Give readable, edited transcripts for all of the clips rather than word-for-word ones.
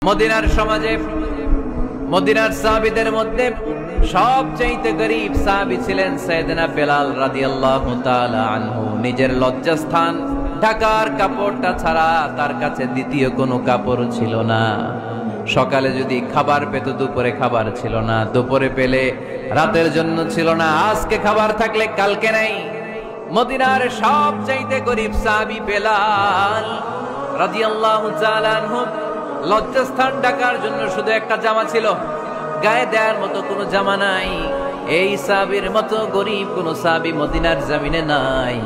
মদিনার সমাজে মদিনার সাহাবীদের মধ্যে সবচেয়ে গরীব সাহাবী ছিলেন সাইয়েদনা বেলাল রাদিয়াল্লাহু তাআলা আনহু। নিজের লজ্জাস্থান ঢাকার কাপড়টা ছাড়া তার কাছে দ্বিতীয় কোনো কাপড় ছিল না। সকালে যদি খাবার পেত, দুপুরে খাবার ছিল না, দুপুরে পেলে রাতের জন্য ছিল না, আজকে খাবার থাকলে কালকে নাই। মদিনার সবচেয়ে গরীব সাহাবী বেলাল রাদিয়াল্লাহু তাআলা আনহু লজ্জাস্থান ঢাকার জন্য শুধু একটা জামা ছিল, গায়ে দেওয়ার মতো কোনো জামা নাই। এই সাহাবীর মতো গরীব কোন সাহাবী মদিনার জমিনে নাই।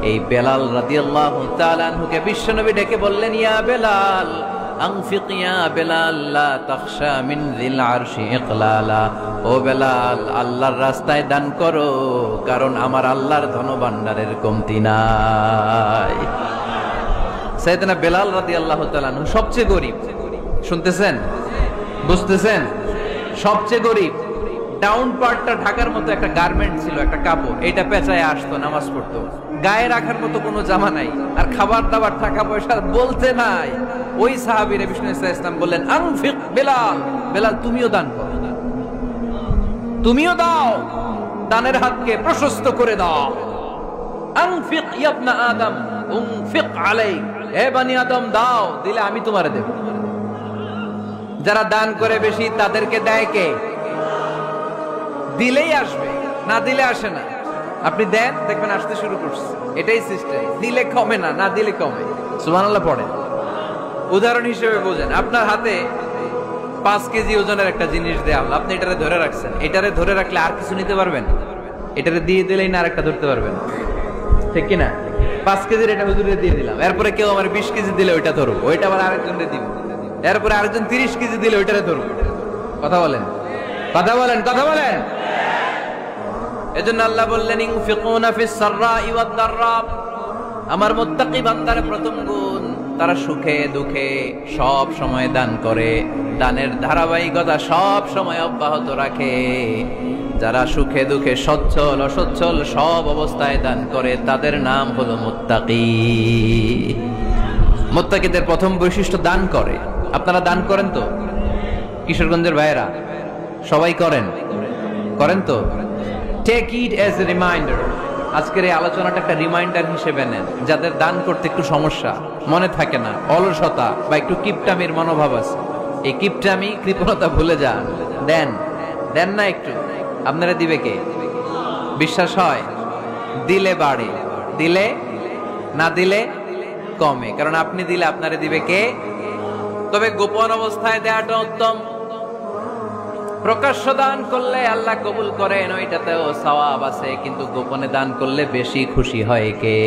এই বেলাল রাদিয়াল্লাহু তাআলা আনহুকে বিশ্বনবী ডেকে বললেন, ইয়া বেলাল আনফিক ইয়া বেলাল লা তাখশা মিন যিল আরশি ইকলালা। ও বেলাল, আল্লাহর রাস্তায় দান করো, কারণ আমার আল্লাহর ধনভাণ্ডারের কমতি নাই। সাইয়েদনা বেলাল রাদিয়াল্লাহু তাআলা আনহু সবচেয়ে গরীব। শুনতেছেন, বুঝতেছেন? সবচেয়ে গরীব। ডাউন পার্টটা ঢাকার মতো একটা গার্মেন্ট ছিল, একটা কাপড়, এটা পেঁচায় আসতো, নামাজ পড়তো। গায়ে রাখার মতো কোনো জামা নাই, আর খাবার দাবার টাকা পয়সা বলতে নাই। ওই সাহাবীরে বিষ্ণু সাল্লাল্লাহু আলাইহি ওয়াসাল্লাম বললেন, আনফিক বেলাল, বেলাল তুমিও দান করো, তুমিও দাও, দানের হাতকে প্রশস্ত করে দাও। আনফিক ইয়া ইবনা আদম উনফিক আলাইক, হে বনি আদম দাও, দিলে আমি তোমারে দেব। যারা দান করে বেশি তাদেরকে দেয় কে? দিলেই আসবে, না দিলে আসে না। আপনি দেন, দেখবেন আসতে শুরু করছে। এটাই সিস্টেম। দিলে কমে না, না দিলে কমে। সুবহানাল্লাহ পড়ে। উদাহরণ হিসেবে বোঝেন, আপনার হাতে 5 কেজি ওজনের একটা জিনিস দেয়া হলো, আপনি এটারে ধরে রাখছেন। এটারে ধরে রাখলে আর কিছু নিতে পারবেন? এটারে দিয়ে দিলেই না আরেকটা ধরতে পারবেন, ঠিক কিনা? 5 কেজির এটা হুজুরে দিয়ে দিলাম, এরপরে কেউ আমার 20 কেজি দিলে ওইটা ধরবো, ওইটা আবার আরেকজনকে দিব, এরপরে আরেকজন 30 কেজি দিলে ওইটারে ধরবো। কথা বলেন, কথা বলেন, কথা বলেন। এজন্য আল্লাহ বললেন, ইনফিকুনা ফিস সাররাই ওয়াদ দাররা। আমার মুত্তাকি বান্দার প্রথম গুণ, তারা সুখে দুঃখে সব সময় দান করে, দানের ধারাবাহিকতা সব সময় অব্যাহত রাখে। যারা সুখে দুঃখে সচ্ছল অসচ্ছল সব অবস্থায় দান করে, তাদের নাম হলো মুত্তাকি। মুত্তাকিদের প্রথম বৈশিষ্ট্য দান করে। আপনারা দান করেন তো? কিশোরগঞ্জের ভাইয়েরা সবাই করেন? করেন তো? Take it as a reminder. আজকের এই আলোচনাটা একটা রিমাইন্ডার হিসেবে নেন। যাদের দান করতে একটু সমস্যা, মনে থাকে না, অলসতা বা একটু কিপটামির মনোভাব আছে, এই কিপটামি কৃপণতা ভুলে যান। দেন, দেন না একটু, আপনারা দিবে কে? বিশ্বাস হয়? দিলে বাড়ে, দিলে না দিলে কমে, কারণ আপনি দিলে আপনারে দিবে কে? তবে গোপন অবস্থায় দেওয়াটা উত্তম। প্রকাশ্য দান করলে আল্লাহ কবুল করেন, ওইটাতেও সওয়াব আছে, কিন্তু গোপনে দান করলে বেশি খুশি হয় কে?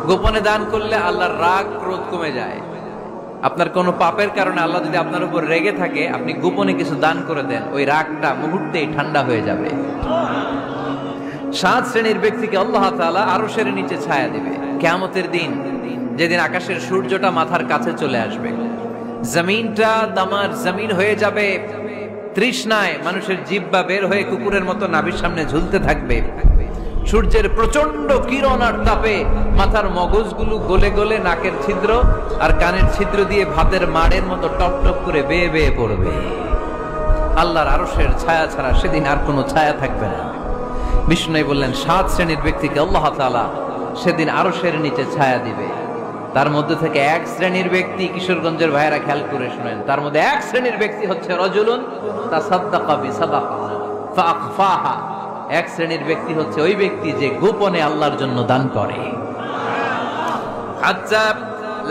গোপনে দান করলে আল্লাহর রাগ ক্রোধ কমে যায়। আপনার কোনো পাপের কারণে আল্লাহ যদি আপনার উপর রেগে থাকে, আপনি গোপনে কিছু দান করে দেন, ওই রাগটা মুহূর্তেই ঠান্ডা হয়ে যাবে। 7 শ্রেণীর ব্যক্তিকে আল্লাহ তাআলা আরশের নিচে ছায়া দিবে কিয়ামতের দিন, যেদিন আকাশের সূর্যটা মাথার কাছে চলে আসবে, জমিনটা তামার জমিন হয়ে যাবে, তৃষ্ণায় মানুষের জিহ্বা বের হয়ে কুকুরের মতো নাভির সামনে ঝুলতে থাকবে। সূর্যের প্রচন্ড কিরণ আর তাপে মাথার মগজগুলো গলে গলে নাকের ছিদ্র আর কানের ছিদ্র দিয়ে ভাতের মাড়ের মতো টপ টপ করে বেয়ে বেয়ে পড়বে। আল্লাহর আরশের ছায়া ছাড়া সেদিন আর কোনো ছায়া থাকবে না। বিষ্ণু বললেন, 7 শ্রেণীর ব্যক্তিকে আল্লাহ তাআলা সেদিন আরশের নিচে ছায়া দিবে। তার মধ্যে থেকে 1 শ্রেণীর ব্যক্তি, কিশোরগঞ্জের ভাইয়েরা খেয়াল করে শুনেন, তার মধ্যে 1 শ্রেণীর ব্যক্তি হচ্ছে রাজুলুন তাসাদ্দাকা বিসাদাকা ফাআখফাহা। 1 শ্রেণীর ব্যক্তি হচ্ছে ওই ব্যক্তি যে গোপনে আল্লাহর জন্য দান করে। হাত্তা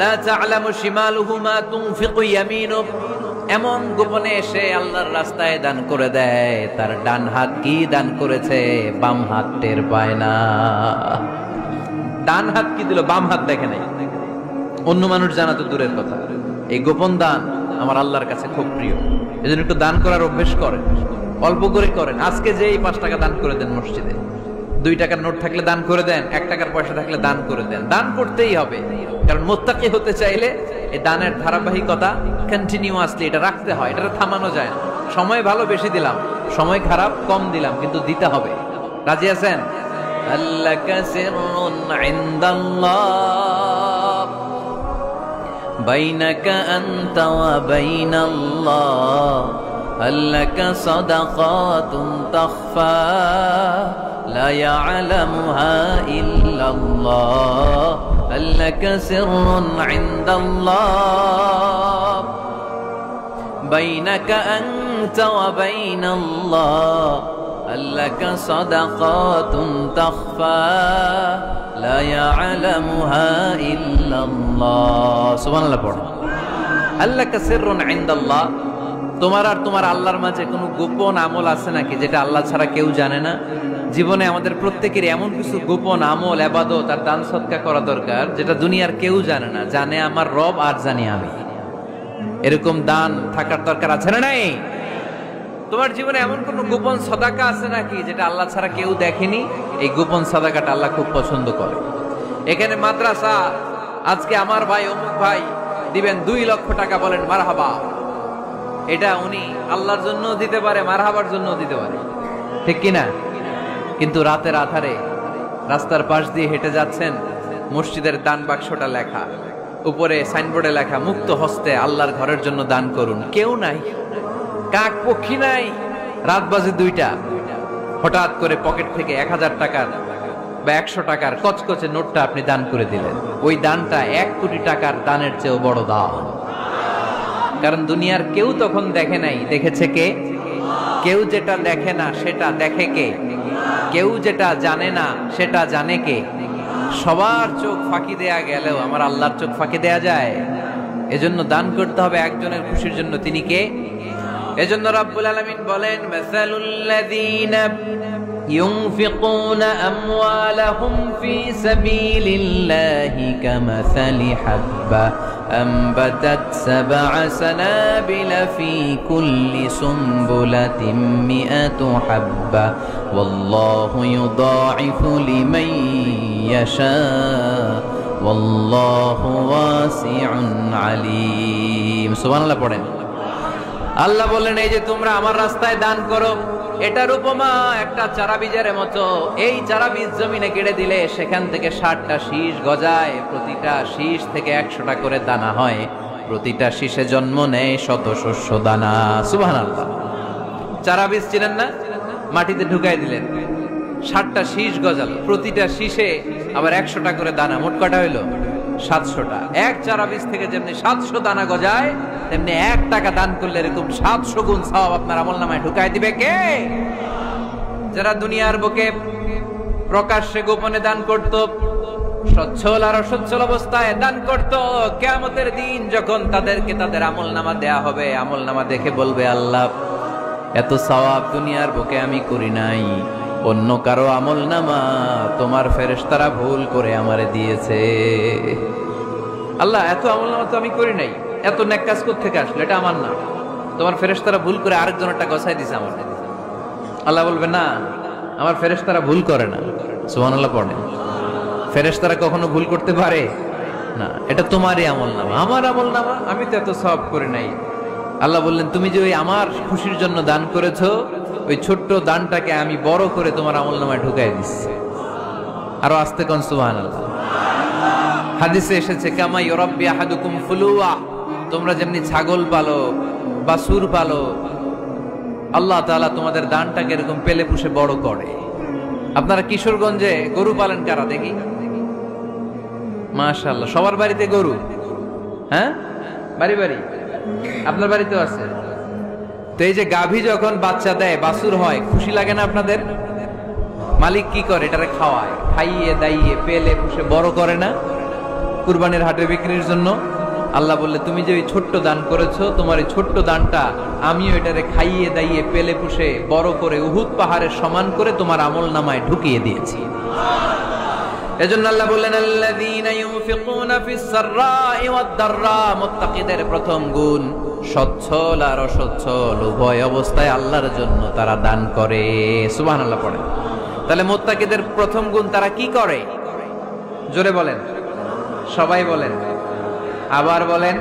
লা তা'লামু শিমালুহু মা তুনফিকু ইয়ামিনুহু। এমন গোপনে এসে আল্লাহর রাস্তায় দান করে দেয়, তার ডান হাত কি দান করেছে বাম হাত টের পায় না। ডান হাত কি দিল, বাম হাত দেখে নাই। অন্য মানুষ জানা তো দূরের কথা, এই গোপন দান আমার আল্লাহর কাছে খুব প্রিয়। এজন্য একটু দান করার অভ্যেস করেন, অল্প করে করেন। আজকে যে এই 5 টাকা দান করে দেন মসজিদে, 2 টাকার নোট থাকলে দান করে দেন, 1 টাকার পয়সা থাকলে দান করে দেন। দান করতেই হবে, কারণ মুত্তাকি হতে চাইলে এই দানের ধারাবাহিকতা কন্টিনিউয়াসলি এটা রাখতে হয়, এটা থামানো যায় না। সময় ভালো বেশি দিলাম, সময় খারাপ কম দিলাম, কিন্তু দিতে হবে। রাজি আছেন? আল্লাকা সিররুন ইনদাল্লাহ, বাইনাকা আনতা ওয়া বাইনাল্লাহ আল্লাকা সাদাকাতুন তাখফা লা ইয়ালামুহা ইল্লাল্লাহ আল্লাকা সিররুন ইনদাল্লাহ বাইনাকা আনতা ওয়া বাইনাল্লাহ আল্লাকা সাদাকাতুন তাখফা লা ইয়ালামুহা ইল্লাল্লাহ সুবহানাল্লাহ পড়ো আল্লাকা সিররুন ইনদাল্লাহ তোমার আর তোমার আল্লাহর মাঝে কোনো গোপন আমল আছে নাকি যেটা আল্লাহ ছাড়া কেউ জানে না জীবনে আমাদের প্রত্যেকের এমন কিছু গোপন আমল ইবাদত আর দান সদকা করা দরকার যেটা দুনিয়ার কেউ জানে না জানে আমার রব আর জানি আমি এরকম দান থাকার দরকার আছে না নাই তোমার জীবনে এমন কোন গোপন সাদাকা আছে নাকি যেটা আল্লাহ ছাড়া কেউ দেখেনি এই গোপন সাদাকাটা আল্লাহ খুব পছন্দ করে এখানে মাদ্রাসা আজকে আমার ভাই অমুক ভাই দিবেন 2 লক্ষ টাকা বলেন মারহাবা এটা উনি আল্লাহর জন্য দিতে পারে মারহাবার জন্য দিতে পারে ঠিক কি না কিন্তু রাতের আধারে রাস্তার পাশ দিয়ে হেঁটে যাচ্ছেন মসজিদের দান বাক্সটা লেখা উপরে সাইনবোর্ডে লেখা মুক্ত হস্তে আল্লাহর ঘরের জন্য দান করুন কেউ নাই কাক পক্ষী নাই রাত বাজে 2টা হঠাৎ করে পকেট থেকে 1000 টাকার বা 100 টাকার কচকচে নোটটা আপনি দান করে দিলেন ওই দানটা 1 কোটি টাকার দানের চেয়েও বড় দান কারণ দুনিয়ার কেউ তখন দেখে নাই দেখেছে কে কেউ যেটা দেখে না সেটা দেখে কে কেউ যেটা জানে না সেটা জানে কে সবার চোখ ফাঁকি দেয়া গেলেও আমার আল্লাহর চোখ ফাঁকি দেয়া যায় এজন্য দান করতে হবে একজনের খুশির জন্য তিনি কে এজন্য রব্বুল আলামিন বলেন মাসালুল লাযীনা ইউনফিকুনা আমওয়ালাহুম ফি সাবিলিল্লাহি কামাসালি হাব্বা أنبتت 7 سنابل في كل سنبلة 100 حبة والله يضاعف لمن يشاء والله واسع عليم سبحان الله পড়েন আল্লাহ বলেন এই যে তোমরা আমার রাস্তায় দান করো এটার উপমা একটা চারা বীজের মতো এই চারা বীজ জমিনে গেড়ে দিলে সেখান থেকে 60টা শীষ গজায় প্রতিটা শীষ থেকে 100টা করে দানা হয় প্রতিটা শীষে জন্ম নেয় শত শস্য দানা সুবহানাল্লাহ চারা বীজ চিনেন না মাটিতে ঢুকাই দিলেন 60টা শীষ গজালো প্রতিটা শীষে আবার 100টা করে দানা মোট কটা হইলো 700টা এক চারা বীজ থেকে যেমনি 700 দানা গজায় তেমনি 1 টাকা দান করলে এরকম 700 গুণ সওয়াব আপনার আমলনামায় ঢুকাই দিবে কে যারা দুনিয়ার বুকে প্রকাশ্যে গোপনে দান করত সচ্ছল আর অসচ্ছল অবস্থায় দান করত কিয়ামতের দিন যখন তাদেরকে তাদের আমলনামা দেয়া হবে আমলনামা দেখে বলবে আল্লাহ এত সওয়াব দুনিয়ার বুকে আমি করি নাই অন্য কারো আমলনামা তোমার ফেরেশতারা ভুল করে আমারে দিয়েছে আল্লাহ এত আমলনামা তো আমি করি নাই এত নেক কাজ কোত্থেকে আসলো এটা আমার না তোমার ফেরেশতারা ভুল করে আরেকজনেরটা গছাই দিয়েছে আমার আল্লাহ বলবে না আমার ফেরেশতারা ভুল করে না সুবহানাল্লাহ পড়েন ফেরেশতারা কখনো ভুল করতে পারে না এটা তোমারই আমলনামা আমার আমলনামা আমি তো এত সওয়াব করি নাই আল্লাহ বললেন তুমি যে ওই আমার খুশির জন্য দান করেছো ওই ছোট্ট দানটাকে আমি বড় করে তোমার আমলনামায় ঢুকাই দিচ্ছি আরো আস্তে কোন সুবহানাল্লাহ হাদিসে এসেছে কামা ইউরাব্বি আহাদুকুম ফুলুয়া তোমরা যেমনি ছাগল পালো বাছুর পালো আল্লাহ তাআলা তোমাদের দানটাকে এরকম পেলে পুষে বড় করে আপনারা কিশোরগঞ্জে গরু পালন কারা দেখি মাশাআল্লাহ সবার বাড়িতে গরু হ্যাঁ বাড়ি বাড়ি আপনার বাড়িতেও আছে তো এই যে গাভী যখন বাচ্চা দেয় বাছুর হয় খুশি লাগে না আপনাদের মালিক কি করে এটারে খাওয়ায় খাইয়ে দাইয়ে পেলে পুষে বড় করে না কুরবানির হাটে বিক্রির জন্য আল্লাহ বললে তুমি যে ওই ছোট্ট দান করেছো তোমার এই ছোট্ট দানটা আমিও এটারে খাইয়ে দাইয়ে পেলে পুষে বড় করে উহুদ পাহাড়ের সমান করে তোমার আমলনামায় ঢুকিয়ে দিয়েছি এজন্য আল্লাহ বললেন আল্লাযীনা ইউনফিকুনা ফিস সাররাই ওয়াদ দাররা মুত্তাকিদের প্রথম গুণ সচ্ছল আর অসচ্ছল উভয় অবস্থায় আল্লাহর জন্য তারা দান করে সুবহানাল্লাহ পড়ে তাহলে মুত্তাকিদের প্রথম গুণ তারা কি করে জোরে বলেন সবাই বলেন আবার বলেন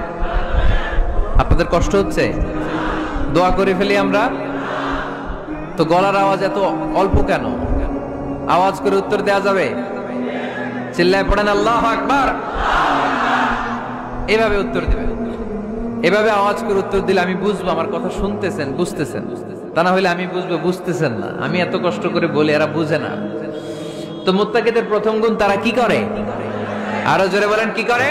আপনাদের কষ্ট হচ্ছে দোয়া করে ফেলি আমরা তো গলার আওয়াজ এত অল্প কেন আওয়াজ করে উত্তর দেয়া যাবে চিল্লায় পড়েন আল্লাহু আকবার এভাবে উত্তর দিবেন। এভাবে আওয়াজ করে উত্তর দিলে আমি বুঝবো আমার কথা শুনতেছেন, বুঝতেছেন। তা না হলে আমি বুঝবো বুঝতেছেন না, আমি এত কষ্ট করে বলি এরা বুঝে না। তো মুত্তাকিদের প্রথম গুণ, তারা কি করে? আরো জোরে বলেন, কি করে?